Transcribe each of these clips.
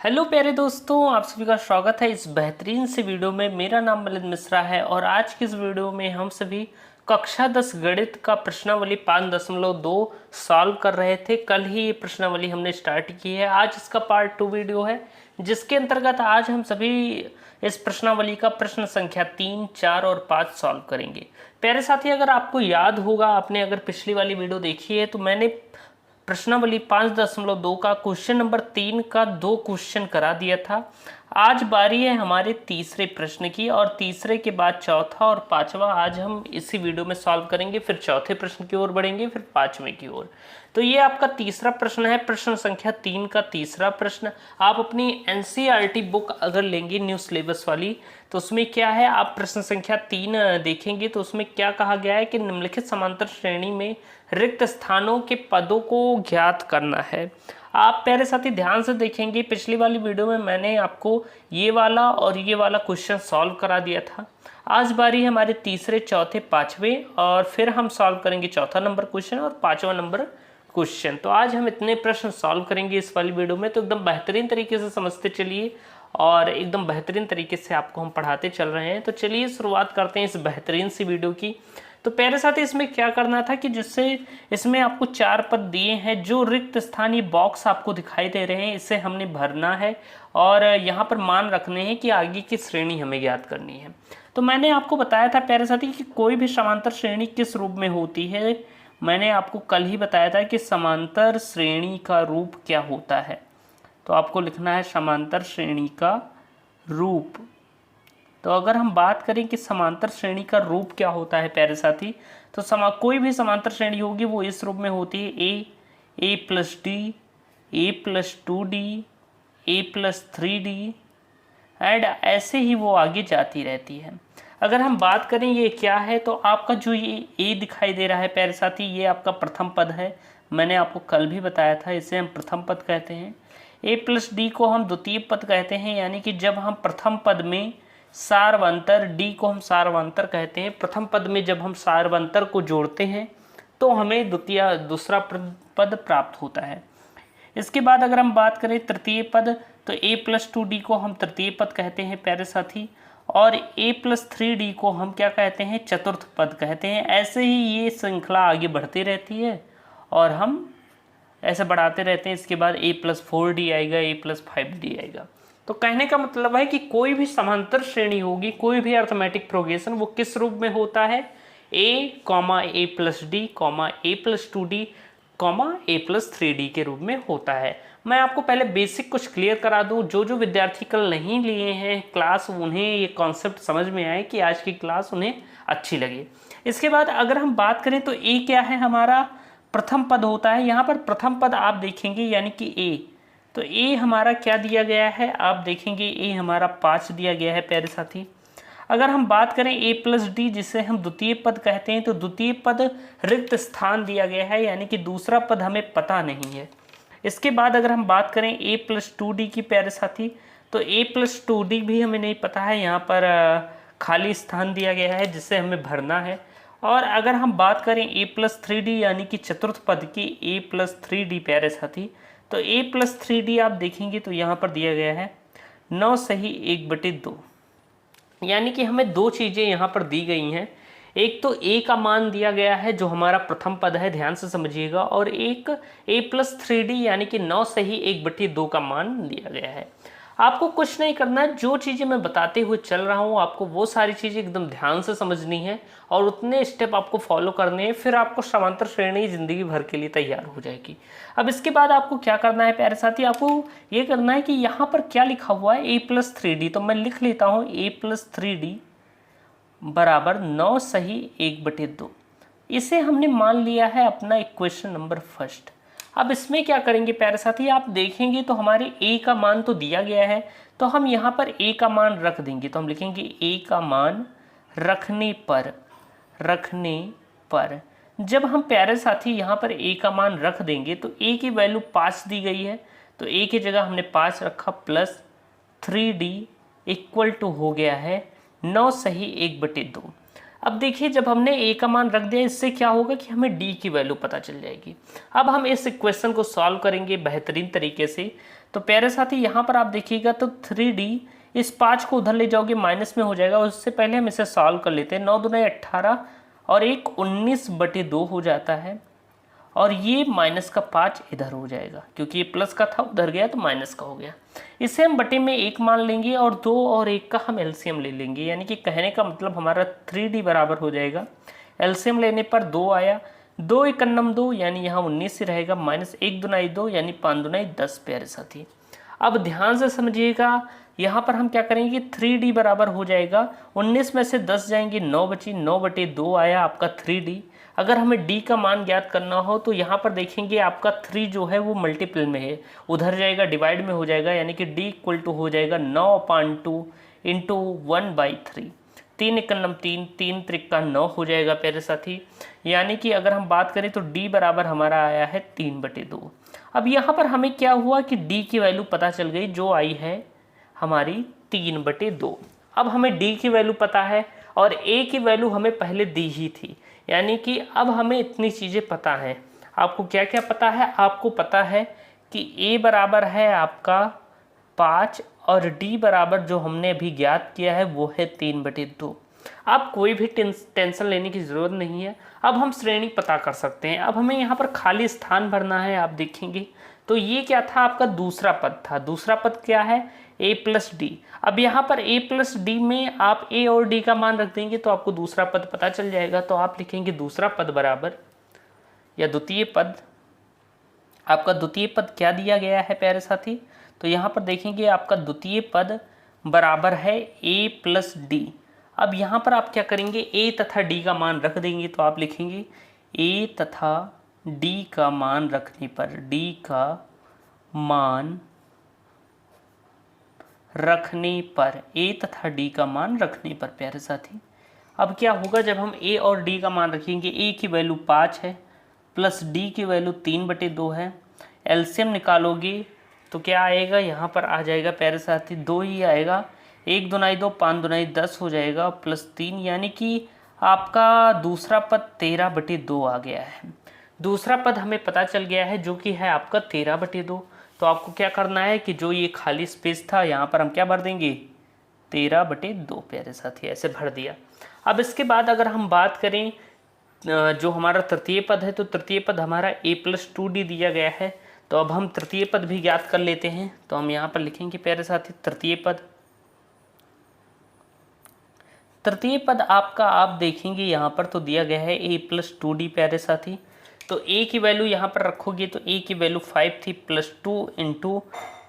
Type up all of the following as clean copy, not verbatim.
Hello प्यारे दोस्तों, आप सभी का स्वागत है इस बेहतरीन से वीडियो में। मेरा नाम मिलिंद मिश्रा है और आज की इस वीडियो में हम सभी कक्षा 10 गणित का प्रश्नावली 5.2 सॉल्व कर रहे थे। कल ही ये प्रश्नावली हमने स्टार्ट की है। आज इसका पार्ट 2 वीडियो है जिसके अंतर्गत आज हम सभी इस प्रश्नावली का प्रश्न संख्या 3, 4 और 5 सॉल्व करेंगे। प्यारे साथी, अगर आपको याद होगा, आपने अगर पिछली वाली वीडियो देखी है तो मैंने प्रश्नावली 5.2 का क्वेश्चन नंबर 3 का 2 क्वेश्चन करा दिया था। आज बारी है हमारे तीसरे प्रश्न की और तीसरे के बाद चौथा और पांचवा आज हम इसी वीडियो में सॉल्व करेंगे। फिर चौथे प्रश्न की ओर बढ़ेंगे, फिर पांचवें की ओर। तो ये आपका तीसरा प्रश्न है, प्रश्न संख्या 3 का तीसरा प्रश्न। आप अपनी एनसीईआरटी बुक अगर लेंगे न्यू सिलेबस वाली तो उसमें क्या है, आप प्रश्न संख्या 3 देखेंगे तो उसमें क्या कहा गया है कि निम्नलिखित समांतर श्रेणी में रिक्त स्थानों के पदों को ज्ञात करना है। आप प्यारे साथी ध्यान से देखेंगे, पिछली वाली वीडियो में मैंने आपको ये वाला और ये वाला क्वेश्चन सॉल्व करा दिया था। आज बारी है हमारे तीसरे, चौथे, पांचवें और फिर हम सॉल्व करेंगे चौथा नंबर क्वेश्चन और पांचवा नंबर क्वेश्चन। तो आज हम इतने प्रश्न सॉल्व करेंगे इस वाली वीडियो में। तो एकदम बेहतरीन तरीके से समझते चलिए और एकदम बेहतरीन तरीके से आपको हम पढ़ाते चल रहे हैं। तो चलिए शुरुआत करते हैं इस बेहतरीन सी वीडियो की। तो प्यारे साथी, इसमें क्या करना था कि जिससे इसमें आपको 4 पद दिए हैं, जो रिक्त स्थानीय बॉक्स आपको दिखाई दे रहे हैं इसे हमने भरना है और यहाँ पर मान रखने हैं कि आगे की श्रेणी हमें ज्ञात करनी है। तो मैंने आपको बताया था प्यारे साथी कि कोई भी समांतर श्रेणी किस रूप में होती है। मैंने आपको कल ही बताया था कि समांतर श्रेणी का रूप क्या होता है। तो आपको लिखना है समांतर श्रेणी का रूप। तो अगर हम बात करें कि समांतर श्रेणी का रूप क्या होता है प्यारे साथी, तो कोई भी समांतर श्रेणी होगी वो इस रूप में होती है: a plus d, a plus 2d, a plus 3d and ऐसे ही वो आगे जाती रहती है। अगर हम बात करें ये क्या है, तो आपका जो ये ए दिखाई दे रहा है प्यारे साथी, ये आपका प्रथम पद है। मैंने आपको कल भी बताया था, इसे हम प्रथम पद कहते हैं। ए प्लस डी को हम द्वितीय पद कहते हैं, यानी कि जब हम प्रथम पद में सारवंतर, डी को हम सारवंतर कहते हैं। प्रथम पद में जब हम सारवंतर को जोड़ते हैं तो हमें दूसरा पद प्राप्त होता है। इसके बाद अगर हम बात करें तृतीय पद, तो ए प्लस 2d को हम तृतीय पद कहते हैं प्यारे साथी, और ए प्लस 3d को हम क्या कहते हैं, चतुर्थ पद कहते हैं। ऐसे ही ये श्रृंखला आगे बढ़ती रहती है और हम ऐसे बढ़ाते रहते हैं। इसके बाद ए प्लस 4d आएगा, ए प्लस 5d आएगा। तो कहने का मतलब है कि कोई भी समांतर श्रेणी होगी, कोई भी अर्थमेटिक प्रोग्रेशन, वो किस रूप में होता है, ए कॉमा ए प्लस डी कॉमा ए प्लस 2d कॉमा ए प्लस 3d के रूप में होता है। मैं आपको पहले बेसिक कुछ क्लियर करा दूं, जो विद्यार्थी कल नहीं लिए हैं क्लास, उन्हें ये कॉन्सेप्ट समझ में आए कि आज की क्लास उन्हें अच्छी लगे। इसके बाद अगर हम बात करें तो ए क्या है, हमारा प्रथम पद होता है। यहाँ पर प्रथम पद आप देखेंगे यानी कि ए, तो ए हमारा क्या दिया गया है, आप देखेंगे ए हमारा 5 दिया गया है प्यारे साथी। अगर हम बात करें ए प्लस डी, जिसे हम द्वितीय पद कहते हैं, तो द्वितीय पद रिक्त स्थान दिया गया है, यानी कि दूसरा पद हमें पता नहीं है। इसके बाद अगर हम बात करें ए प्लस 2d की प्यारे साथी, तो ए प्लस 2d भी हमें नहीं पता है, यहाँ पर खाली स्थान दिया गया है जिसे हमें भरना है। और अगर हम बात करें ए प्लस 3d यानी कि चतुर्थ पद की, ए प्लस 3d प्यारे साथी, तो a प्लस 3d आप देखेंगे तो यहाँ पर दिया गया है 9 सही 1/2, यानी कि हमें दो चीज़ें यहाँ पर दी गई हैं। एक तो a का मान दिया गया है जो हमारा प्रथम पद है, ध्यान से समझिएगा, और एक a प्लस 3d यानी कि 9 सही 1/2 का मान दिया गया है। आपको कुछ नहीं करना है, जो चीज़ें मैं बताते हुए चल रहा हूँ आपको वो सारी चीज़ें एकदम ध्यान से समझनी है और उतने स्टेप आपको फॉलो करने हैं, फिर आपको समांतर श्रेणी ज़िंदगी भर के लिए तैयार हो जाएगी। अब इसके बाद आपको क्या करना है प्यारे साथी, आपको ये करना है कि यहाँ पर क्या लिखा हुआ है, ए प्लस 3d, तो मैं लिख लेता हूँ ए प्लस 3d बराबर 9 सही 1/2। इसे हमने मान लिया है अपना इक्वेशन नंबर फर्स्ट। अब इसमें क्या करेंगे प्यारे साथी, आप देखेंगे तो हमारे a का मान तो दिया गया है, तो हम यहाँ पर a का मान रख देंगे। तो हम लिखेंगे a का मान रखने पर जब हम प्यारे साथी यहाँ पर a का मान रख देंगे तो a की वैल्यू 5 दी गई है, तो a की जगह हमने 5 रखा, प्लस 3d इक्वल टू हो गया है 9 सही 1/2। अब देखिए जब हमने a का मान रख दिया, इससे क्या होगा कि हमें d की वैल्यू पता चल जाएगी। अब हम इस इक्वेशन को सॉल्व करेंगे बेहतरीन तरीके से। तो प्यारे साथी यहाँ पर आप देखिएगा तो 3D, इस 5 को उधर ले जाओगे माइनस में हो जाएगा। उससे पहले हम इसे सॉल्व कर लेते हैं। 9 दूना 18 और 1 19/2 हो जाता है, और ये माइनस का 5 इधर हो जाएगा, क्योंकि ये प्लस का था उधर गया तो माइनस का हो गया। इसे हम बटे में 1 मान लेंगे और 2 और 1 का हम एलसीएम ले लेंगे, यानी कि कहने का मतलब हमारा 3D बराबर हो जाएगा। एलसीएम लेने पर 2 आया, 2 1 2 यानी यहाँ 19 से रहेगा, माइनस 1 दूनाई 2 यानी 5 दूनाई 10 प्यारे साथी। अब ध्यान से समझिएगा, यहाँ पर हम क्या करेंगे 3D बराबर हो जाएगा, 19 में से 10 जाएंगे 9 बची, 9/2 आया आपका 3D। अगर हमें D का मान ज्ञात करना हो तो यहाँ पर देखेंगे आपका 3 जो है वो मल्टीपल में है, उधर जाएगा डिवाइड में हो जाएगा, यानी कि D इक्वल टू हो जाएगा 9/2 इंटू 1/3। 3 1 3, 3 3 9 हो जाएगा प्यारे साथी। यानी कि अगर हम बात करें तो D बराबर हमारा आया है 3/2। अब यहाँ पर हमें क्या हुआ कि D की वैल्यू पता चल गई, जो आई है हमारी 3/2। अब हमें D की वैल्यू पता है और A की वैल्यू हमें पहले दी ही थी, यानी कि अब हमें इतनी चीज़ें पता हैं। आपको क्या क्या पता है? आपको पता है कि A बराबर है आपका 5 और D बराबर जो हमने अभी ज्ञात किया है वो है 3/2। अब कोई भी टेंशन लेने की ज़रूरत नहीं है, अब हम श्रेणी पता कर सकते हैं। अब हमें यहाँ पर खाली स्थान भरना है। आप देखेंगे तो ये क्या था, आपका दूसरा पद था। दूसरा पद क्या है? a plus D. अब यहाँ पर a प्लस डी में आप a और d का मान रख देंगे तो आपको दूसरा पद पता चल जाएगा। तो आप लिखेंगे दूसरा पद बराबर, या द्वितीय पद, आपका द्वितीय पद क्या दिया गया है प्यारे साथी? तो यहाँ पर देखेंगे आपका द्वितीय पद बराबर है a प्लस डी। अब यहाँ पर आप क्या करेंगे, a तथा d का मान रख देंगे। तो आप लिखेंगे a तथा d का मान रखने पर, d का मान रखने पर, a तथा d का मान रखने पर प्यारे साथी अब क्या होगा, जब हम a और d का मान रखेंगे, a की वैल्यू 5 है प्लस d की वैल्यू 3/2 है। एलसीएम निकालोगे तो क्या आएगा, यहाँ पर आ जाएगा प्यारे साथी 2 ही आएगा। 1 दूनाई 2, 5 दूनाई 10 हो जाएगा प्लस 3, यानी कि आपका दूसरा पद 13/2 आ गया है। दूसरा पद हमें पता चल गया है जो कि है आपका 13/2। तो आपको क्या करना है कि जो ये खाली स्पेस था यहाँ पर हम क्या भर देंगे, 13/2 प्यारे साथी, ऐसे भर दिया। अब इसके बाद अगर हम बात करें जो हमारा तृतीय पद है, तो तृतीय पद हमारा a प्लस 2d दिया गया है। तो अब हम तृतीय पद भी ज्ञात कर लेते हैं। तो हम यहाँ पर लिखेंगे प्यारे साथी तृतीय पद। तृतीय पद आपका आप देखेंगे यहाँ पर तो दिया गया है a प्लस 2d प्यारे साथी। तो a की वैल्यू यहाँ पर रखोगे तो a की वैल्यू 5 थी, प्लस 2 इंटू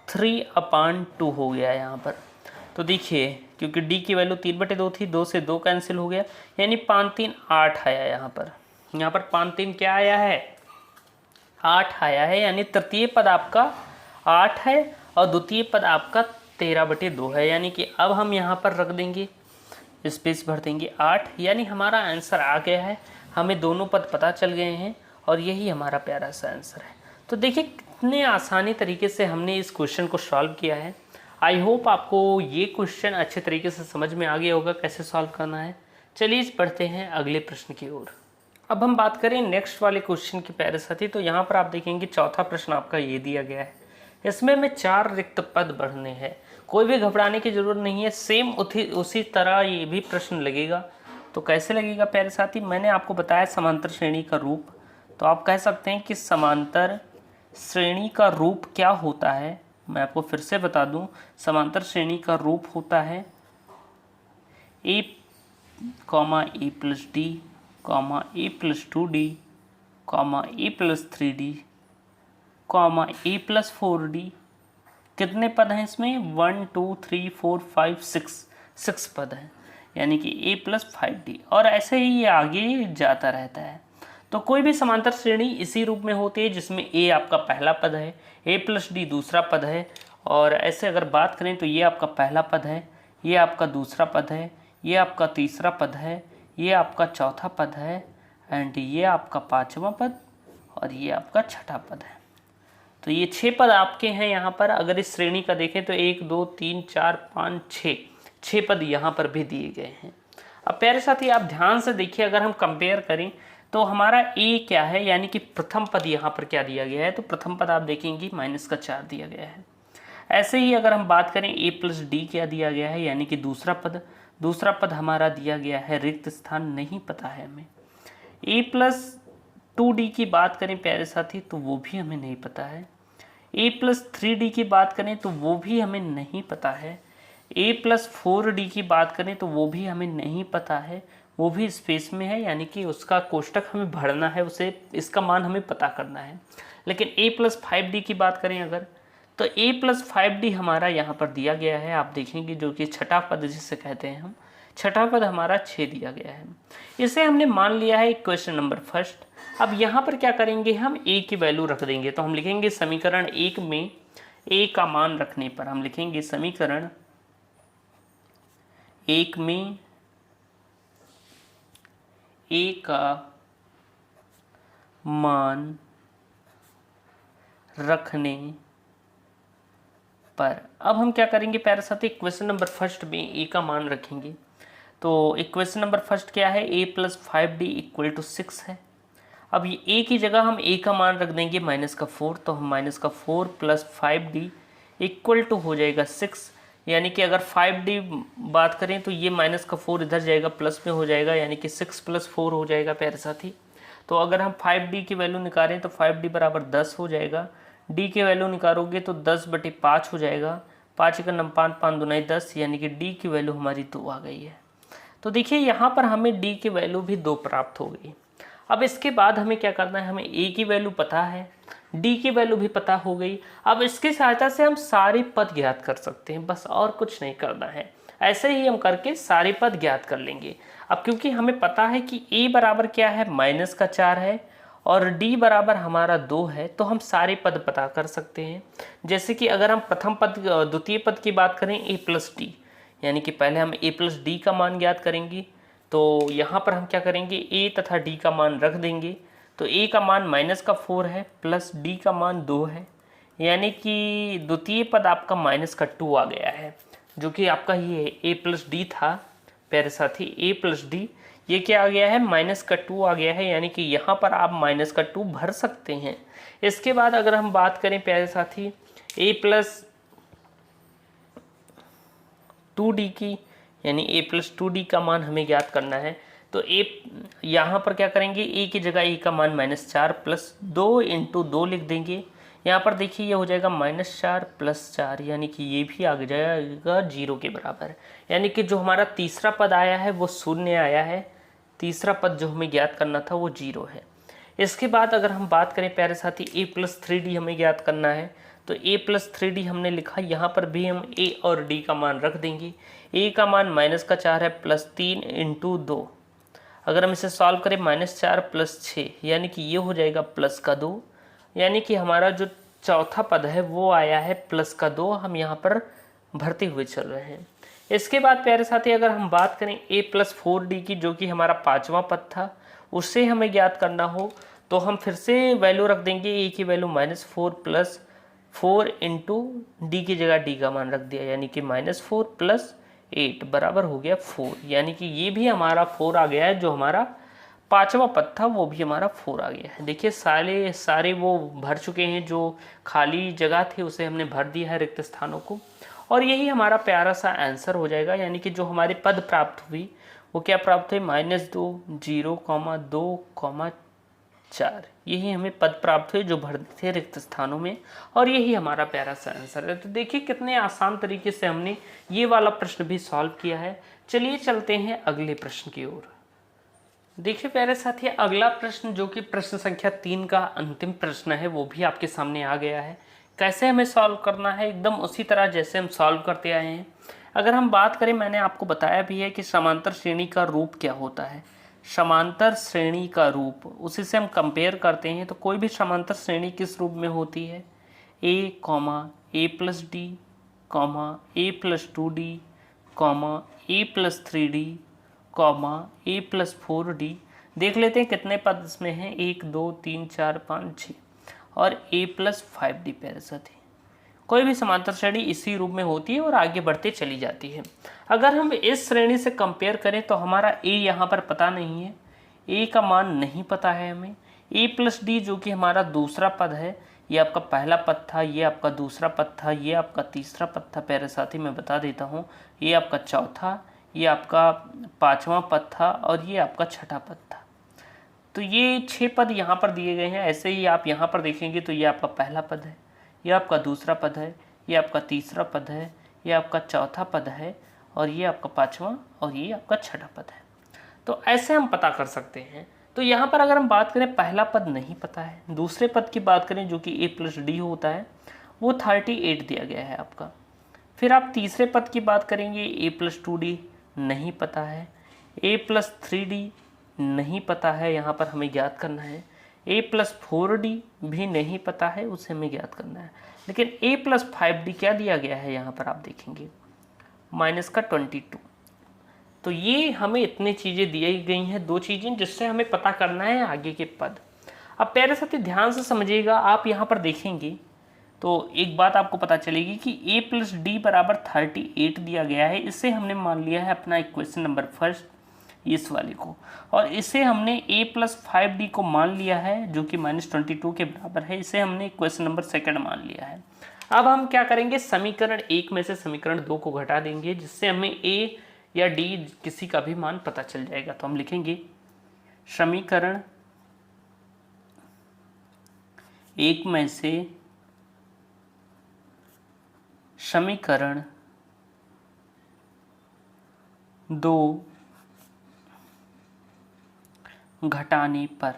3/2 हो गया यहाँ पर। तो देखिए क्योंकि d की वैल्यू 3/2 थी, 2 से 2 कैंसिल हो गया, यानी 5 3 8 आया यहाँ पर। यहाँ पर 5 3 क्या आया है, 8 आया है। यानी तृतीय पद आपका 8 है और द्वितीय पद आपका 13/2 है। यानी कि अब हम यहाँ पर रख देंगे, स्पेस भर देंगे 8, यानी हमारा आंसर आ गया है। हमें दोनों पद पता चल गए हैं और यही हमारा प्यारा सा आंसर है। तो देखिए कितने आसानी तरीके से हमने इस क्वेश्चन को सॉल्व किया है। आई होप आपको ये क्वेश्चन अच्छे तरीके से समझ में आ गया होगा कैसे सॉल्व करना है। चलिए बढ़ते हैं अगले प्रश्न की ओर। अब हम बात करें नेक्स्ट वाले क्वेश्चन की प्यारे साथी। तो यहाँ पर आप देखेंगे चौथा प्रश्न आपका ये दिया गया है। इसमें हमें 4 रिक्त पद भरने हैं। कोई भी घबराने की जरूरत नहीं है, सेम उसी तरह ये भी प्रश्न लगेगा। तो कैसे लगेगा प्यारे साथी? मैंने आपको बताया समांतर श्रेणी का रूप। तो आप कह सकते हैं कि समांतर श्रेणी का रूप क्या होता है। मैं आपको फिर से बता दूं, समांतर श्रेणी का रूप होता है a, a plus D, a plus 2d, a plus 3d, a plus 4d। कितने पद हैं इसमें? 1 2 3 4 5 6 पद हैं, यानी कि a प्लस 5d। और ऐसे ही ये आगे जाता रहता है। तो कोई भी समांतर श्रेणी इसी रूप में होती है जिसमें a आपका पहला पद है, a प्लस डी दूसरा पद है, और ऐसे अगर बात करें तो ये आपका पहला पद है, ये आपका दूसरा पद है, ये आपका तीसरा पद है, ये आपका चौथा पद है, एंड ये आपका पांचवा पद, और ये आपका छठा पद है। तो ये 6 पद आपके हैं यहाँ पर। अगर इस श्रेणी का देखें तो 1 2 3 4 5 6 पद यहाँ पर भी दिए गए हैं। अब प्यारे साथी आप ध्यान से देखिए, अगर हम कंपेयर करें तो हमारा a क्या है, यानी कि प्रथम पद यहाँ पर क्या दिया गया है। तो प्रथम पद आप देखेंगे -4 दिया गया है। ऐसे ही अगर हम बात करें a प्लस डी क्या दिया गया है, यानी कि दूसरा पद हमारा दिया गया है, रिक्त स्थान नहीं पता है हमें। a प्लस 2d की बात करें प्यारे साथी तो वो भी हमें नहीं पता है। a प्लस 3d की बात करें तो वो भी हमें नहीं पता है। a प्लस 4d की बात करें तो वो भी हमें नहीं पता है, वो भी स्पेस में है, यानी कि उसका कोष्टक हमें भरना है, उसे इसका मान हमें पता करना है। लेकिन a प्लस 5d की बात करें अगर, तो a प्लस 5d हमारा यहाँ पर दिया गया है, आप देखेंगे, जो कि छठा पद जिसे कहते हैं हम, छठा पद हमारा 6 दिया गया है। इसे हमने मान लिया है क्वेश्चन नंबर फर्स्ट। अब यहाँ पर क्या करेंगे, हम a की वैल्यू रख देंगे। तो हम लिखेंगे समीकरण 1 में a का मान रखने पर हम लिखेंगे समीकरण 1 में a का मान रखने पर। अब हम क्या करेंगे प्यारे साथी, इक्वेशन नंबर फर्स्ट में a का मान रखेंगे। तो इक्वेशन नंबर फर्स्ट क्या है, a plus 5d equal to 6 है। अब ये a की जगह हम a का मान रख देंगे -4, तो हम -4 प्लस 5d इक्वल टू हो जाएगा 6, यानी कि अगर 5d बात करें तो ये -4 इधर जाएगा, प्लस में हो जाएगा, यानी कि 6 + 4 हो जाएगा प्यारे साथी। तो अगर हम 5d की वैल्यू निकालें तो 5d बराबर 10 हो जाएगा। d की वैल्यू निकालोगे तो 10/5 हो जाएगा, 5 का 9 5 5 दूना 10, यानी कि d की वैल्यू हमारी 2 आ गई है। तो देखिए यहाँ पर हमें d की वैल्यू भी 2 प्राप्त हो गई। अब इसके बाद हमें क्या करना है, हमें a की वैल्यू पता है, d की वैल्यू भी पता हो गई। अब इसकी सहायता से हम सारे पद ज्ञात कर सकते हैं, बस और कुछ नहीं करना है। ऐसे ही हम करके सारे पद ज्ञात कर लेंगे। अब क्योंकि हमें पता है कि a बराबर क्या है, -4 है, और d बराबर हमारा 2 है, तो हम सारे पद पता कर सकते हैं। जैसे कि अगर हम प्रथम पद द्वितीय पद की बात करें a प्लस डी, यानी कि पहले हम a प्लस डी का मान ज्ञात करेंगे। तो यहाँ पर हम क्या करेंगे, a तथा d का मान रख देंगे। तो a का मान -4 है प्लस d का मान 2 है, यानी कि द्वितीय पद आपका -2 आ गया है, जो कि आपका ये a प्लस डी था प्यारे साथी। a प्लस डी ये क्या आ गया है, -2 आ गया है, यानी कि यहाँ पर आप -2 भर सकते हैं। इसके बाद अगर हम बात करें प्यारे साथी a प्लस 2d की, यानी a प्लस 2d का मान हमें ज्ञात करना है। तो a यहाँ पर क्या करेंगे, a की जगह a का मान -4 प्लस 2 × 2 लिख देंगे। यहाँ पर देखिए ये हो जाएगा -4 + 4, यानी कि ये भी आ जाएगा 0 के बराबर। यानी कि जो हमारा तीसरा पद आया है वो 0 आया है, तीसरा पद जो हमें ज्ञात करना था वो 0 है। इसके बाद अगर हम बात करें प्यारे साथी a प्लस 3d हमें ज्ञात करना है। तो a प्लस 3d हमने लिखा, यहाँ पर भी हम a और d का मान रख देंगे। a का मान -4 है प्लस 3 × 2, अगर हम इसे सॉल्व करें -4 + 6, यानी कि ये हो जाएगा +2, यानी कि हमारा जो चौथा पद है वो आया है +2, हम यहाँ पर भरते हुए चल रहे हैं। इसके बाद प्यारे साथी अगर हम बात करें a प्लस 4d की, जो कि हमारा पाँचवा पद था, उससे हमें ज्ञात करना हो तो हम फिर से वैल्यू रख देंगे। a की वैल्यू -4 + 4 × d की जगह d का मान रख दिया, यानी कि -4 + 8 बराबर हो गया 4, यानी कि ये भी हमारा 4 आ गया है। जो हमारा पांचवा पद था वो भी हमारा 4 आ गया है। देखिए सारे वो भर चुके हैं, जो खाली जगह थी उसे हमने भर दिया है, रिक्त स्थानों को, और यही हमारा प्यारा सा आंसर हो जाएगा। यानी कि जो हमारे पद प्राप्त हुई वो क्या प्राप्त हुई, -2 0, 2, 4, यही हमें पद प्राप्त हुए जो भरते थे रिक्त स्थानों में, और यही हमारा प्यारा सा आंसर है। तो देखिए कितने आसान तरीके से हमने ये वाला प्रश्न भी सॉल्व किया है। चलिए चलते हैं अगले प्रश्न की ओर। देखिए प्यारे साथी अगला प्रश्न, जो कि प्रश्न संख्या 3 का अंतिम प्रश्न है, वो भी आपके सामने आ गया है। कैसे हमें सॉल्व करना है, एकदम उसी तरह जैसे हम सॉल्व करते आए हैं। अगर हम बात करें, मैंने आपको बताया भी है कि समांतर श्रेणी का रूप क्या होता है। समांतर श्रेणी का रूप, उसी से हम कंपेयर करते हैं। तो कोई भी समांतर श्रेणी किस रूप में होती है, a, a plus D, a plus 2d, a plus 3d, a plus 4d। देख लेते हैं कितने पद इसमें हैं, 1 2 3 4 5 6, और a प्लस 5d प्यारे साथी। कोई भी समांतर श्रेणी इसी रूप में होती है और आगे बढ़ते चली जाती है। अगर हम इस श्रेणी से कंपेयर करें तो हमारा a यहाँ पर पता नहीं है, a का मान नहीं पता है हमें। a प्लस डी जो कि हमारा दूसरा पद है, ये आपका पहला पद था, ये आपका दूसरा पद था, ये आपका तीसरा पद था प्यारे साथी, मैं बता देता हूँ, ये आपका चौथा, ये आपका पांचवा पद था और ये आपका छठा पद था। तो ये 6 पद यहाँ पर दिए गए हैं। ऐसे ही आप यहाँ पर देखेंगे तो ये आपका पहला पद है, ये आपका दूसरा पद है, ये आपका तीसरा पद है, ये आपका चौथा पद है और ये आपका पांचवा और ये आपका छठा पद है। तो ऐसे हम पता कर सकते हैं। तो यहाँ पर अगर हम बात करें, पहला पद नहीं पता है, दूसरे पद की बात करें जो कि a+d होता है, वो 38 दिया गया है आपका। फिर आप तीसरे पद की बात करेंगे, a+2d नहीं पता है, a+3d नहीं पता है, यहाँ पर हमें ज्ञात करना है, a+4d भी नहीं पता है, उसे हमें ज्ञात करना है। लेकिन a+5d क्या दिया गया है यहाँ पर आप देखेंगे, -22। तो ये हमें इतनी चीज़ें दी गई हैं, 2 चीज़ें जिससे हमें पता करना है आगे के पद। अब प्यारे साथी ध्यान से समझिएगा, आप यहाँ पर देखेंगे तो एक बात आपको पता चलेगी कि a+d बराबर 38 दिया गया है। इसे हमने मान लिया है अपना इक्वेशन नंबर फर्स्ट, इस वाले को, और इसे हमने a+5d को मान लिया है जो कि -22 के बराबर है। इसे हमने इक्वेशन नंबर सेकंड मान लिया है। अब हम क्या करेंगे, समीकरण 1 में से समीकरण 2 को घटा देंगे, जिससे हमें a या d किसी का भी मान पता चल जाएगा। तो हम लिखेंगे समीकरण 1 में से समीकरण 2 घटाने पर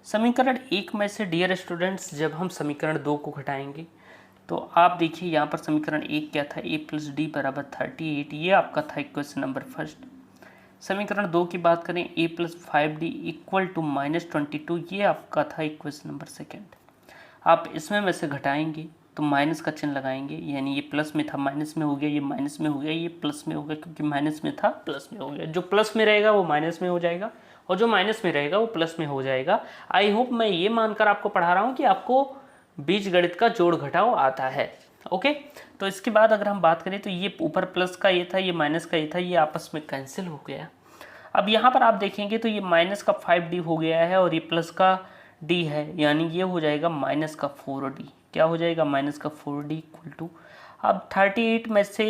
समीकरण 1 में से डियर स्टूडेंट्स जब हम समीकरण 2 को घटाएंगे तो आप देखिए यहाँ पर समीकरण 1 क्या था, a+d बराबर 38, ये आपका था इक्वेशन नंबर फर्स्ट। समीकरण 2 की बात करें, a+5d इक्वल टू -22, ये आपका था इक्वेशन नंबर सेकेंड। आप इसमें में से घटाएंगे तो माइनस का चिन्ह लगाएंगे, यानी ये प्लस में था माइनस में हो गया, ये माइनस में हो गया, ये प्लस में हो गया, क्योंकि माइनस में था प्लस में हो गया। जो प्लस में रहेगा वो माइनस में हो जाएगा और जो माइनस में रहेगा वो प्लस में हो जाएगा। आई होप मैं ये मानकर आपको पढ़ा रहा हूँ कि आपको बीजगणित का जोड़ घटाव आता है। ओके, तो इसके बाद अगर हम बात करें तो ये ऊपर प्लस का ये था, ये माइनस का ये था, ये आपस में कैंसिल हो गया। अब यहाँ पर आप देखेंगे तो ये माइनस का 5d हो गया है और ये प्लस का d है, यानी ये हो जाएगा माइनस का 4d। क्या हो जाएगा, माइनस का 4d इक्वल टू, अब 38 में से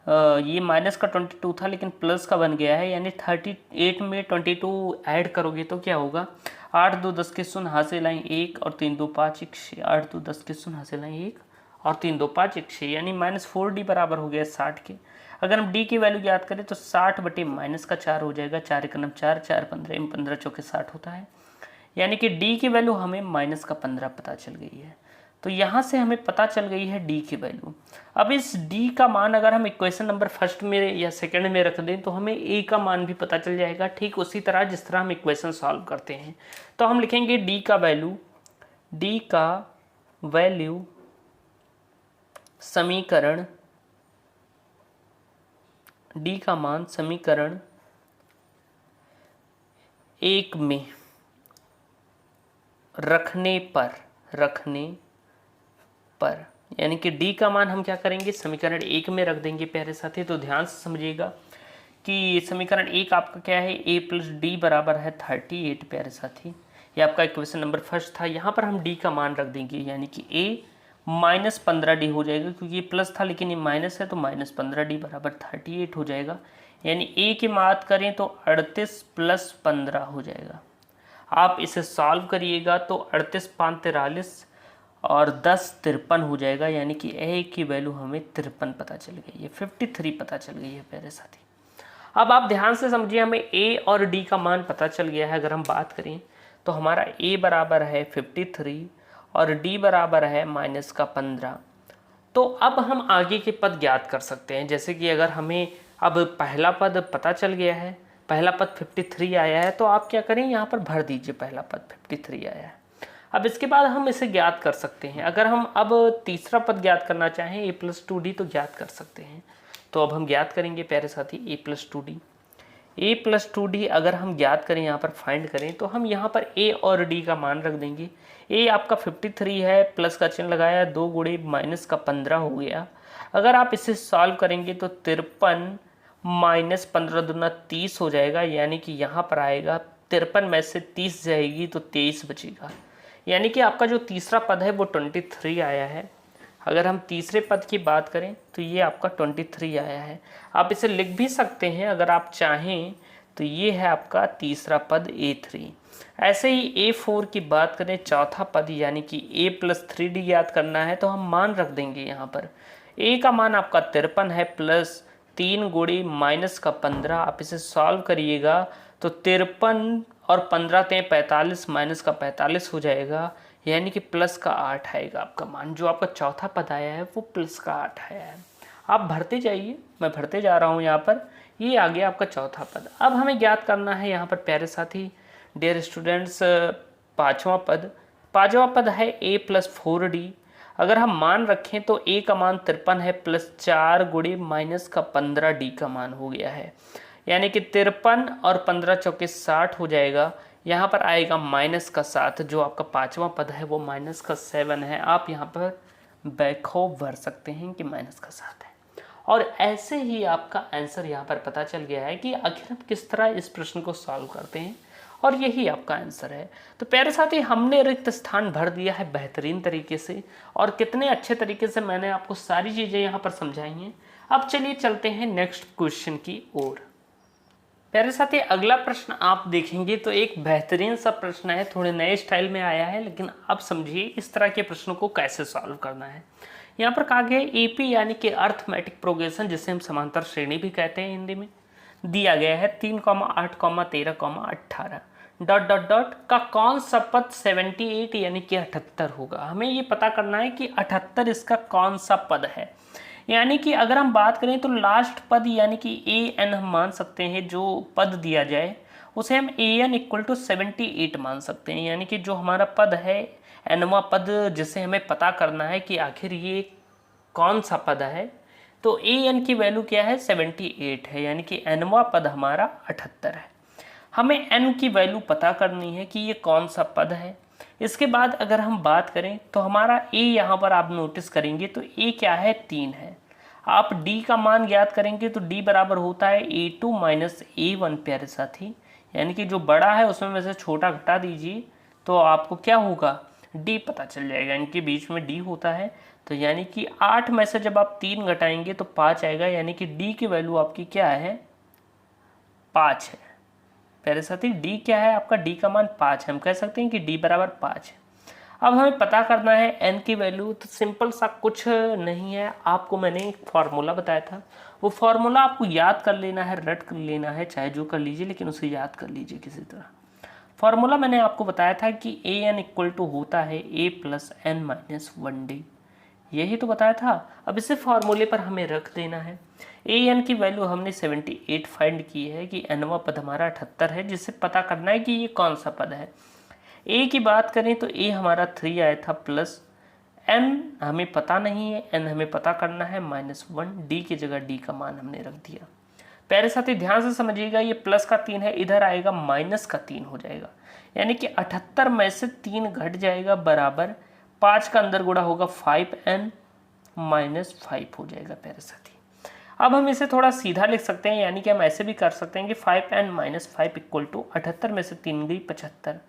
ये माइनस का 22 था लेकिन प्लस का बन गया है, यानी 38 में 22 ऐड करोगे तो क्या होगा, 8 2 10 के शून्य हासिल आए 1 और 3 2 5 1 6, 8 2 10 के शून्य हासिल आए 1 और 3 2 5 1 6, यानी -4d बराबर हो गया 60 के। अगर हम d की वैल्यू याद करें तो 60 बटे -4 हो जाएगा, 4 एकम 4 4 15 15 चौके 60 होता है, यानी कि d की वैल्यू हमें -15 पता चल गई है। तो यहाँ से हमें पता चल गई है d की वैल्यू। अब इस d का मान अगर हम इक्वेशन नंबर फर्स्ट में या सेकंड में रख दें तो हमें a का मान भी पता चल जाएगा, ठीक उसी तरह जिस तरह हम इक्वेशन सॉल्व करते हैं। तो हम लिखेंगे d का वैल्यू समीकरण, d का मान समीकरण 1 में रखने पर, यानी कि d का मान हम क्या करेंगे, समीकरण 1 में रख देंगे प्यारे साथी। तो ध्यान से समझिएगा कि समीकरण 1 आपका क्या है, a+d बराबर है 38 प्यारे साथी, ये आपका इक्वेशन नंबर फर्स्ट था। यहाँ पर हम d का मान रख देंगे, यानी कि a -15d हो जाएगा, क्योंकि ये प्लस था लेकिन ये माइनस है तो -15d बराबर 38 हो जाएगा, यानी a की बात करें तो 38 + 15 हो जाएगा। आप इसे सॉल्व करिएगा तो 38 5 43 और 10 53 हो जाएगा, यानी कि a की वैल्यू हमें 53 पता चल गई है, 53 पता चल गई है प्यारे साथी। अब आप ध्यान से समझिए, हमें a और d का मान पता चल गया है। अगर हम बात करें तो हमारा a बराबर है 53 और d बराबर है -15। तो अब हम आगे के पद ज्ञात कर सकते हैं, जैसे कि अगर हमें अब पहला पद पता चल गया है, पहला पद 53 आया है, तो आप क्या करें, यहाँ पर भर दीजिए, पहला पद 53 आया है। अब इसके बाद हम इसे ज्ञात कर सकते हैं। अगर हम अब तीसरा पद ज्ञात करना चाहें a+2d तो ज्ञात कर सकते हैं। तो अब हम ज्ञात करेंगे प्यारे साथी a+2d अगर हम ज्ञात करें, यहाँ पर फाइंड करें, तो हम यहाँ पर a और d का मान रख देंगे। a आपका 53 है, प्लस का चिन्ह लगाया, 2 गुणे -15 हो गया। अगर आप इसे सॉल्व करेंगे तो 53 -15 दूना 30 हो जाएगा, यानी कि यहाँ पर आएगा 53 में से 30 जाएगी तो 23 बचेगा, यानी कि आपका जो तीसरा पद है वो 23 आया है। अगर हम तीसरे पद की बात करें तो ये आपका 23 आया है। आप इसे लिख भी सकते हैं अगर आप चाहें तो ये है आपका तीसरा पद A3। ऐसे ही A4 की बात करें, चौथा पद यानी कि A+3D याद करना है तो हम मान रख देंगे। यहाँ पर A का मान आपका 53 है प्लस 3 गुणे माइनस का 15। आप इसे सॉल्व करिएगा तो 53 और 15 ते 45 माइनस का 45 हो जाएगा, यानी कि प्लस का 8 आएगा आपका मान। जो आपका चौथा पद आया है वो प्लस का 8 आया है। आप भरते जाइए, मैं भरते जा रहा हूँ यहाँ पर। ये आ गया आपका चौथा पद। अब हमें ज्ञात करना है यहाँ पर प्यारे साथी डियर स्टूडेंट्स पाँचवा पद है A+4D। अगर हम मान रखें तो A का मान 53 है प्लस 4 गुणे माइनस का 15 D का मान हो गया है, यानी कि 53 और 15 चौके 60 हो जाएगा। यहाँ पर आएगा माइनस का 7। जो आपका पाँचवा पद है वो माइनस का 7 है। आप यहाँ पर बैकहोफ भर सकते हैं कि माइनस का 7 है। और ऐसे ही आपका आंसर यहाँ पर पता चल गया है कि आखिर हम किस तरह इस प्रश्न को सॉल्व करते हैं, और यही आपका आंसर है। तो प्यारे साथी, हमने रिक्त स्थान भर दिया है बेहतरीन तरीके से, और कितने अच्छे तरीके से मैंने आपको सारी चीज़ें यहाँ पर समझाई हैं। अब चलिए चलते हैं नेक्स्ट क्वेश्चन की ओर। प्यारे साथी, अगला प्रश्न आप देखेंगे तो एक बेहतरीन सा प्रश्न है, थोड़े नए स्टाइल में आया है, लेकिन अब समझिए इस तरह के प्रश्नों को कैसे सॉल्व करना है। यहाँ पर कहा गया एपी यानी कि अर्थमेटिक प्रोग्रेशन, जिसे हम समांतर श्रेणी भी कहते हैं हिंदी में, दिया गया है 3, 8, 13, 18 डॉट डॉट डॉट का कौन सा पद 78 यानी कि 78 होगा। हमें ये पता करना है कि 78 इसका कौन सा पद है। यानी कि अगर हम बात करें तो लास्ट पद यानी कि an हम मान सकते हैं, जो पद दिया जाए उसे हम an = 78 मान सकते हैं। यानी कि जो हमारा पद है nवां पद, जिसे हमें पता करना है कि आखिर ये कौन सा पद है, तो an की वैल्यू क्या है 78 है, यानी कि nवां पद हमारा 78 है। हमें n की वैल्यू पता करनी है कि ये कौन सा पद है। इसके बाद अगर हम बात करें तो हमारा a यहाँ पर आप नोटिस करेंगे तो a क्या है 3 है। आप d का मान ज्ञात करेंगे तो d बराबर होता है a2 माइनस a1 प्यारे साथी, यानी कि जो बड़ा है उसमें में से छोटा घटा दीजिए तो आपको क्या होगा d पता चल जाएगा। इनके बीच में d होता है, तो यानी कि 8 में से जब आप 3 घटाएंगे तो 5 आएगा, यानी कि d की वैल्यू आपकी क्या है 5 है। प्यारे साथी, d क्या है आपका, d का मान 5 है। हम कह सकते हैं कि d बराबर 5 है। अब हमें पता करना है n की वैल्यू, तो सिंपल सा कुछ नहीं है, आपको मैंने एक फार्मूला बताया था, वो फार्मूला आपको याद कर लेना है, रट कर लेना है, चाहे जो कर लीजिए लेकिन उसे याद कर लीजिए किसी तरह। फार्मूला मैंने आपको बताया था कि an = होता है a + n - 1d, यही तो बताया था। अब इसे फार्मूले पर हमें रख देना है। an की वैल्यू हमने 78 फाइंड की है कि nवां पद हमारा 78 है, जिससे पता करना है कि ये कौन सा पद है। a की बात करें तो a हमारा 3 आया था, प्लस n हमें पता नहीं है, n हमें पता करना है -1, d की जगह d का मान हमने रख दिया। प्यारे साथी, ध्यान से समझिएगा, ये प्लस का 3 है, इधर आएगा माइनस का 3 हो जाएगा, यानी कि 78 में से 3 घट जाएगा बराबर 5 का अंदर गुणा होगा 5n - 5 हो जाएगा। प्यारे साथी, अब हम इसे थोड़ा सीधा लिख सकते हैं, यानी कि हम ऐसे भी कर सकते हैं कि 5n - 5 = 78 में से 3 गई 75।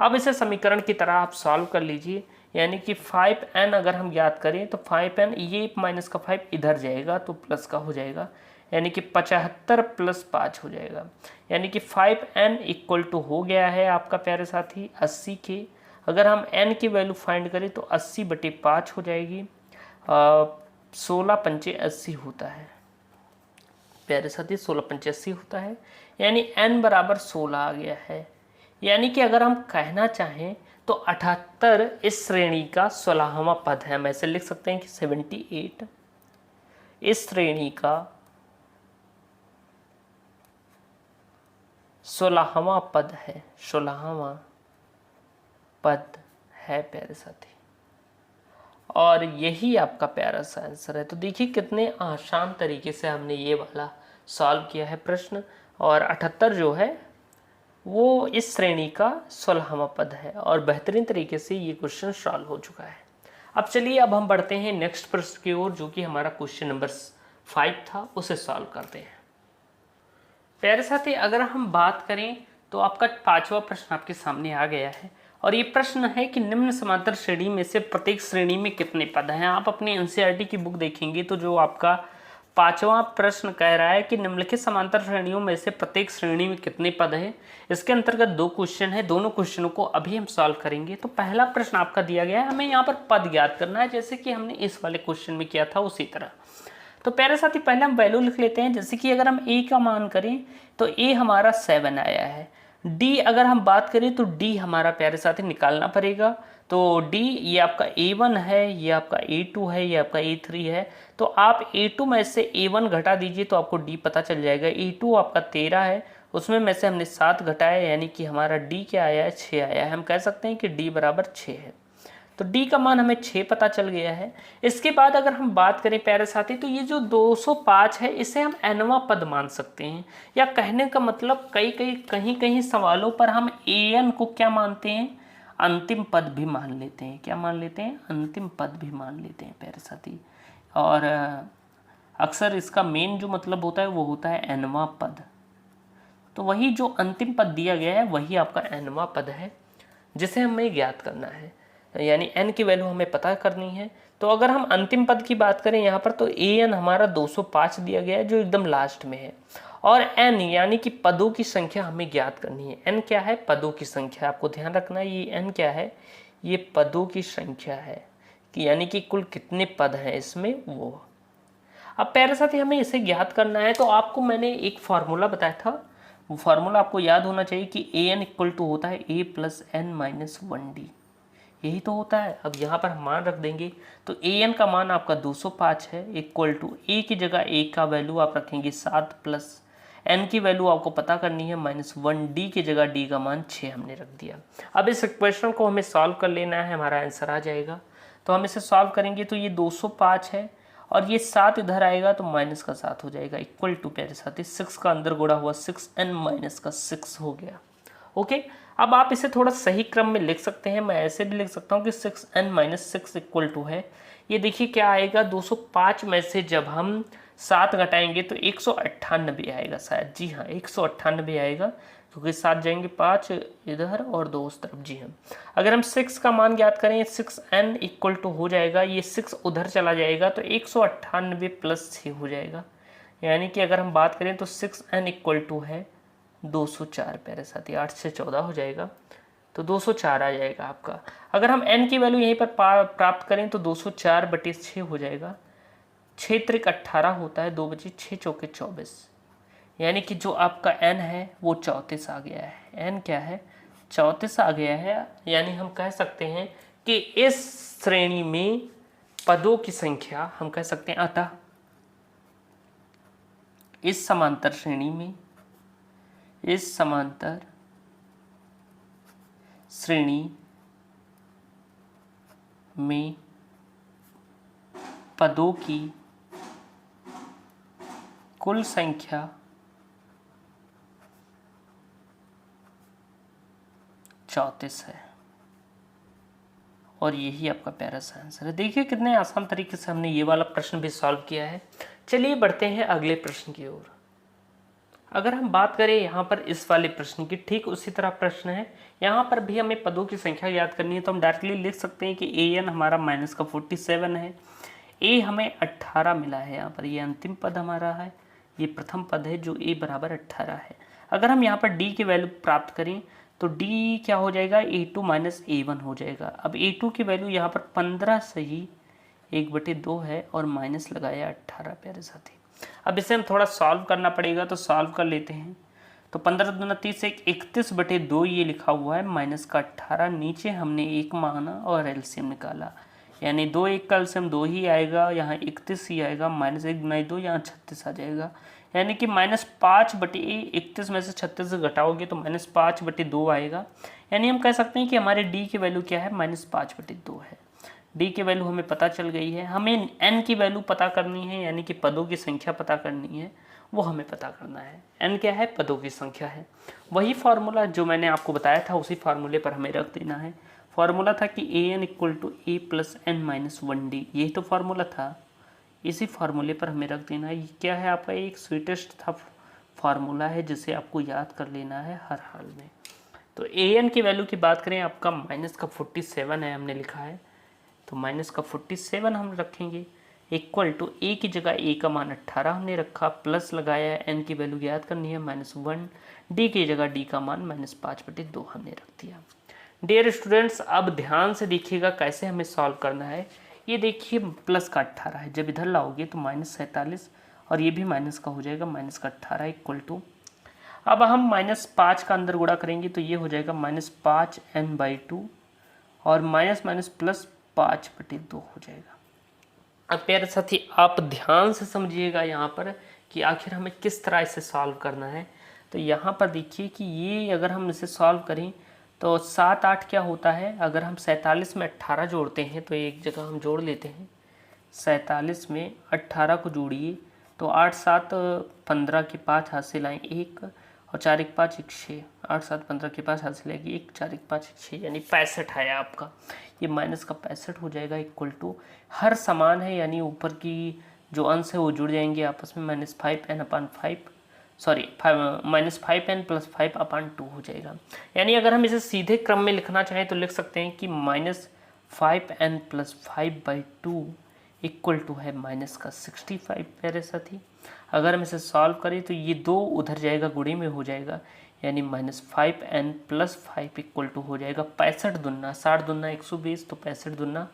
अब इसे समीकरण की तरह आप सॉल्व कर लीजिए, यानी कि 5n अगर हम याद करें तो 5n, ये माइनस का 5 इधर जाएगा तो प्लस का हो जाएगा, यानी कि 75 + 5 हो जाएगा, यानी कि 5n = हो गया है आपका प्यारे साथी 80 के। अगर हम n की वैल्यू फाइंड करें तो 80/5 हो जाएगी, 16 पंचे 80 होता है प्यारे साथी, 16 पंचे 80 होता है, यानी n बराबर 16 आ गया है। यानी कि अगर हम कहना चाहें तो 78 इस श्रेणी का 16वां पद है। हम ऐसे लिख सकते हैं कि 78 इस श्रेणी का 16वां पद है, 16वां पद है प्यारे साथी, और यही आपका प्यारा सा आंसर है। तो देखिए कितने आसान तरीके से हमने ये वाला सॉल्व किया है प्रश्न, और 78 जो है वो इस श्रेणी का 16वां पद है, और बेहतरीन तरीके से ये क्वेश्चन सॉल्व हो चुका है। अब चलिए, अब हम बढ़ते हैं नेक्स्ट प्रश्न की ओर, जो कि हमारा क्वेश्चन नंबर 5 था, उसे सॉल्व करते हैं। प्यारे साथी, अगर हम बात करें तो आपका 5वां प्रश्न आपके सामने आ गया है, और ये प्रश्न है कि निम्न समांतर श्रेणी में से प्रत्येक श्रेणी में कितने पद हैं। आप अपनी एनसीईआरटी की बुक देखेंगे तो जो आपका 5वां प्रश्न कह रहा है कि निम्नलिखित समांतर श्रेणियों में से प्रत्येक श्रेणी में कितने पद हैं। इसके अंतर्गत 2 क्वेश्चन है, दोनों क्वेश्चनों को अभी हम सॉल्व करेंगे। तो पहला प्रश्न आपका दिया गया है, हमें यहाँ पर पद ज्ञात करना है, जैसे कि हमने इस वाले क्वेश्चन में किया था उसी तरह। तो प्यारे साथी पहले हम वैल्यू लिख लेते हैं। जैसे कि अगर हम a का मान करें तो a हमारा 7 आया है। d अगर हम बात करें तो d हमारा प्यारे साथी निकालना पड़ेगा। तो d ये आपका a1 है, ये आपका a2 है, ये आपका a3 है। तो आप a2 में से a1 घटा दीजिए तो आपको d पता चल जाएगा। a2 आपका 13 है, उसमें में से हमने 7 घटाया, यानी कि हमारा d क्या आया है, 6 आया है। हम कह सकते हैं कि d बराबर 6 है। तो d का मान हमें 6 पता चल गया है। इसके बाद अगर हम बात करें प्यारे साथी तो ये जो 205 है इसे हम nवां पद मान सकते हैं, या कहने का मतलब कहीं सवालों पर हम an को क्या मानते हैं, अंतिम पद भी मान लेते हैं। क्या मान लेते हैं, अंतिम पद भी मान लेते हैं प्यारे साथी। और अक्सर इसका मेन जो मतलब होता है वो होता है nवां पद। तो वही जो अंतिम पद दिया गया है वही आपका nवां पद है जिसे हमें ज्ञात करना है, यानी n की वैल्यू हमें पता करनी है। तो अगर हम अंतिम पद की बात करें यहाँ पर तो an हमारा 205 दिया गया है जो एकदम लास्ट में है, और n यानी कि पदों की संख्या हमें ज्ञात करनी है। n क्या है, पदों की संख्या। आपको ध्यान रखना है ये n क्या है, ये पदों की संख्या है, कि यानी कि कुल कितने पद हैं इसमें वो। अब प्यारे साथी हमें इसे ज्ञात करना है तो आपको मैंने एक फार्मूला बताया था, वो फार्मूला आपको याद होना चाहिए कि an इक्वल टू होता है a plus n minus 1d, यही तो होता है। अब यहाँ पर हम मान रख देंगे तो an का मान आपका 205 है, इक्वल टू a की जगह a का वैल्यू आप रखेंगे 7 प्लस n की वैल्यू आपको पता करनी है माइनस 1d की जगह d का मान 6 हमने रख दिया। अब इस इक्वेशन को हमें सॉल्व कर लेना है, हमारा आंसर आ जाएगा। तो हम इसे सॉल्व करेंगे तो ये 205 है और ये 7 इधर आएगा तो माइनस का 7 हो जाएगा, इक्वल टू प्यारे साथी 6 का अंदर गुणा हुआ 6n माइनस का 6 हो गया। ओके, अब आप इसे थोड़ा सही क्रम में लिख सकते हैं। मैं ऐसे भी लिख सकता हूँ कि 6n माइनस 6 इक्वल टू है, ये देखिए क्या आएगा, 205 में से जब हम 7 घटाएंगे तो 198 आएगा शायद। जी हाँ, 198 आएगा, क्योंकि 7 जाएंगे 5 इधर और 2 उस तरफ। जी हाँ, अगर हम 6 का मान ज्ञात करें 6n इक्वल टू हो जाएगा, ये 6 उधर चला जाएगा तो 198 प्लस 6 हो जाएगा, यानी कि अगर हम बात करें तो 6n इक्वल टू है 204 प्यारे साथी। 8 से 14 हो जाएगा तो 204 आ जाएगा आपका। अगर हम n की वैल्यू यहीं पर प्राप्त करें तो 204 बटे 6 हो जाएगा। 6 त्रिक 18 होता है, 2 बचे 6 चौके 24, यानी कि जो आपका n है वो 34 आ गया है। n क्या है, 34 आ गया है। यानी हम कह सकते हैं कि इस श्रेणी में पदों की संख्या, हम कह सकते हैं अतः इस समांतर श्रेणी में, इस समांतर श्रेणी में पदों की कुल संख्या 34 है, और यही आपका प्यारा सा आंसर है। देखिए कितने आसान तरीके से हमने ये वाला प्रश्न भी सॉल्व किया है। चलिए बढ़ते हैं अगले प्रश्न की ओर। अगर हम बात करें यहाँ पर इस वाले प्रश्न की, ठीक उसी तरह प्रश्न है, यहाँ पर भी हमें पदों की संख्या याद करनी है। तो हम डायरेक्टली लिख सकते हैं कि an हमारा माइनस का 47 है, a हमें 18 मिला है। यहाँ पर ये अंतिम पद हमारा है, ये प्रथम पद है जो a बराबर 18 है। अगर हम यहाँ पर d की वैल्यू प्राप्त करें तो d क्या हो जाएगा, a2 माइनस a1 हो जाएगा। अब a2 की वैल्यू यहाँ पर 15 से ही 1/2 है और माइनस लगाया 18 प्यारे साथी। अब इसे हम थोड़ा सॉल्व करना पड़ेगा, तो सॉल्व कर लेते हैं। तो 15 दूना 30 एक 31/2 ये लिखा हुआ है, माइनस का 18, नीचे हमने 1 माना और एलसीएम निकाला, यानी 2 1 का एलसीएम 2 ही आएगा, यहाँ 31 ही आएगा, माइनस 1 गुना 2 यहाँ 36 आ जाएगा, यानी कि -5/31 में से 36 घटाओगे तो -5/2 आएगा। यानी हम कह सकते हैं कि हमारे डी की वैल्यू क्या है, -5/2 है। डी की वैल्यू हमें पता चल गई है। हमें एन की वैल्यू पता करनी है, यानी कि पदों की संख्या पता करनी है, वो हमें पता करना है। एन क्या है, पदों की संख्या है। वही फार्मूला जो मैंने आपको बताया था उसी फार्मूले पर हमें रख देना है। फार्मूला था कि an equal to a plus n minus 1d, यही तो फार्मूला था, इसी फार्मूले पर हमें रख देना है। ये क्या है, आपका एक स्वीटेस्ट था फार्मूला है जिसे आपको याद कर लेना है हर हाल में। तो an की वैल्यू की बात करें, आपका माइनस का 47 है हमने लिखा है, तो माइनस का 47 हम रखेंगे इक्वल टू a की जगह a का मान 18 हमने रखा, प्लस लगाया है, n की वैल्यू याद करनी है -1, d की जगह d का मान -5/2 हमने रख दिया। डियर स्टूडेंट्स, अब ध्यान से देखिएगा कैसे हमें सॉल्व करना है। ये देखिए प्लस का 18 है, जब इधर लाओगे तो -47 और ये भी माइनस का हो जाएगा, माइनस का 18 इक्वल टू, अब हम -5 का अंदर गुणा करेंगे तो ये हो जाएगा -5n/2 और माइनस माइनस प्लस 5/2 हो जाएगा। अब प्यारे साथी आप ध्यान से समझिएगा यहाँ पर कि आखिर हमें किस तरह इसे सॉल्व करना है। तो यहाँ पर देखिए कि ये अगर हम इसे सॉल्व करें तो 7 8 क्या होता है, अगर हम 47 में 18 जोड़ते हैं तो एक जगह हम जोड़ लेते हैं, 47 में 18 को जोड़िए तो 8 7 15 के 5 हाथ से लाएँ 1 और 4 1 5 1 6, 8 7 15 के 5 हाथ से लाएगी 1 4 1 5 1 6, यानी 65 है आपका। ये माइनस का 65 हो जाएगा इक्वल टू, हर समान है यानी ऊपर की जो अंश है वो जुड़ जाएंगे आपस में, -5n/5 सॉरी -5n + 5/2 हो जाएगा। यानी अगर हम इसे सीधे क्रम में लिखना चाहें तो लिख सकते हैं कि -5n + 5/2 इक्वल टू है माइनस का 65 प्यारे साथी। अगर हम इसे सॉल्व करें तो ये 2 उधर जाएगा, गुणे में हो जाएगा, यानी -5n + 5 इक्वल टू हो जाएगा 65 दूना 60 दूना 120, तो 65 दूना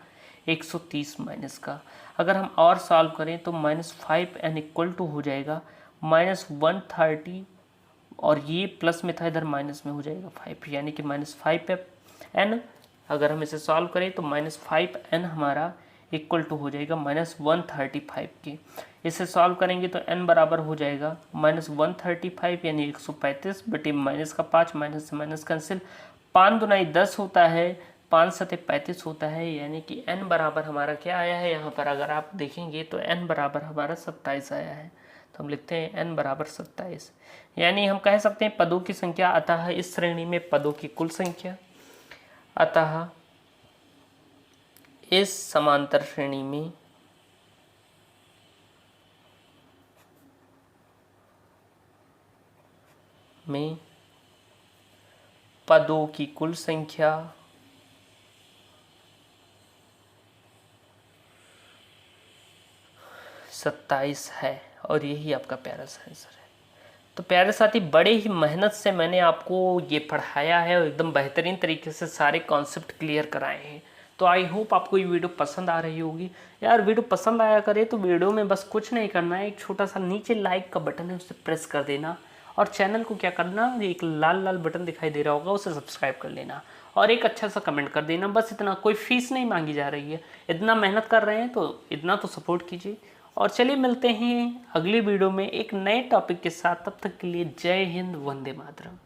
130 माइनस का। अगर हम और सॉल्व करें तो -5n इक्वल टू हो जाएगा -130 और ये प्लस में था इधर माइनस में हो जाएगा 5, यानी कि -5n। अगर हम इसे सॉल्व करें तो -5n हमारा इक्वल टू हो जाएगा -135 के। इसे सॉल्व करेंगे तो n बराबर हो जाएगा -135 यानी 135 बटे माइनस का 5, माइनस से माइनस कैंसिल, 5 दूना 10 होता है, 5 सते 35 होता है, यानी कि n बराबर हमारा क्या आया है यहाँ पर अगर आप देखेंगे तो n बराबर हमारा 27 आया है। तो हम लिखते हैं n बराबर 27, यानी हम कह सकते हैं पदों की संख्या, अतः इस श्रेणी में पदों की कुल संख्या, अतः इस समांतर श्रेणी में पदों की कुल संख्या 27 है और यही आपका प्यारा सा आंसर है। तो प्यारे साथी, बड़े ही मेहनत से मैंने आपको ये पढ़ाया है और एकदम बेहतरीन तरीके से सारे कॉन्सेप्ट क्लियर कराए हैं। तो आई होप आपको ये वीडियो पसंद आ रही होगी। यार वीडियो पसंद आया करे तो वीडियो में बस कुछ नहीं करना है, एक छोटा सा नीचे लाइक का बटन है उसे प्रेस कर देना और चैनल को क्या करना, एक लाल लाल बटन दिखाई दे रहा होगा उसे सब्सक्राइब कर लेना और एक अच्छा सा कमेंट कर देना, बस इतना। कोई फीस नहीं मांगी जा रही है, इतना मेहनत कर रहे हैं तो इतना तो सपोर्ट कीजिए। और चलिए मिलते हैं अगली वीडियो में एक नए टॉपिक के साथ, तब तक के लिए जय हिंद, वंदे मातरम।